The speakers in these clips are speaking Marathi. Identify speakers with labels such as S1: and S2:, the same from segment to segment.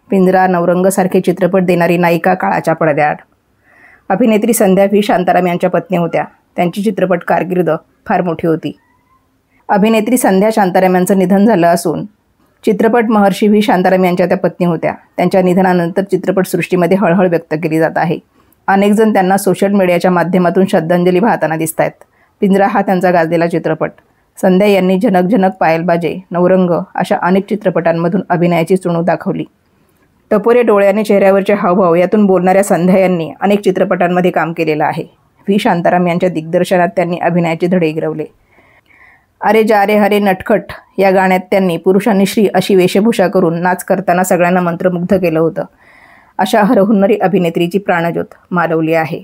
S1: पिंजरा, नवरंगसारखे चित्रपट देणारी नायिका काळाच्या पडद्याआड. अभिनेत्री संध्या व्ही. शांताराम यांच्या पत्नी होत्या. त्यांची चित्रपट कारकीर्द फार मोठी होती. अभिनेत्री संध्या शांताराम यांचं निधन झालं असून चित्रपट महर्षी व्ही. शांताराम यांच्या त्या पत्नी होत्या. त्यांच्या निधनानंतर चित्रपटसृष्टीमध्ये हळहळ व्यक्त केली जात आहे. अनेक जण त्यांना सोशल मीडियाच्या माध्यमातून श्रद्धांजली वाहताना दिसत आहेत. पिंजरा हा त्यांचा गाजलेला चित्रपट. संध्या यांनी झनक झनक, पायल बाजे, नवरंग अशा अनेक चित्रपटांमधून अभिनयाची चुणूक दाखवली. टपोरे डोळे आणि चेहऱ्यावरचे हावभाव यातून बोलणाऱ्या संध्या यांनी अनेक चित्रपटांमध्ये काम केलेलं आहे. व्ही. शांताराम यांच्या दिग्दर्शनात त्यांनी अभिनयाचे धडे गिरवले. अरे जा रे हरे नटखट या गाण्यात त्यांनी पुरुषांनी श्री अशी वेशभूषा करून नाच करताना सगळ्यांना मंत्रमुग्ध केलं होतं. अशा हरहुन्नरी अभिनेत्रीची प्राणज्योत मालवली आहे.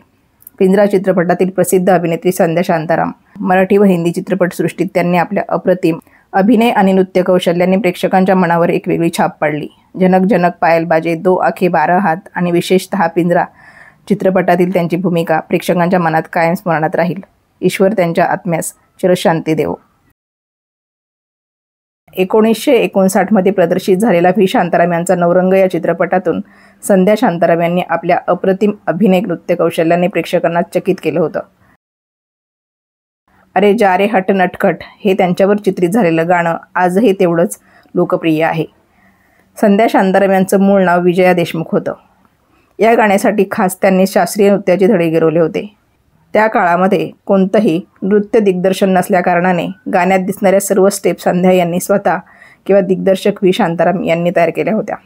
S1: पिंजरा चित्रपटातील प्रसिद्ध अभिनेत्री संध्या शांताराम. मराठी व हिंदी चित्रपटसृष्टीत त्यांनी आपल्या अप्रतिम अभिनय आणि नृत्य कौशल्याने प्रेक्षकांच्या मनावर एक वेगळी छाप पाडली. झनक झनक, पायल बाजे, दो आंखें 12 हात आणि विशेषतः पिंजरा चित्रपटातील त्यांची भूमिका प्रेक्षकांच्या मनात कायम स्मरणात राहील. ईश्वर त्यांच्या आत्म्यास चिरशांती देवो. 1959 मध्ये प्रदर्शित झालेला व्ही. शांताराम यांचा नवरंग या चित्रपटातून संध्या शांताराम यांनी आपल्या अप्रतिम अभिनय नृत्य कौशल्याने प्रेक्षकांना चकित केलं होतं. अरे जा रे हट नटखट हे त्यांच्यावर चित्रित झालेलं गाणं आजही तेवढंच लोकप्रिय आहे. संध्या शांताराम यांचं मूळ नाव विजया देशमुख होतं. या गाण्यासाठी खास त्यांनी शास्त्रीय नृत्याचे धडे गिरवले होते. त्या काळामध्ये कोणतंही नृत्य दिग्दर्शन नसल्याकारणाने गाण्यात दिसणाऱ्या सर्व स्टेप संध्या यांनी स्वतः किंवा दिग्दर्शक व्ही. शांताराम यांनी तयार केल्या होत्या.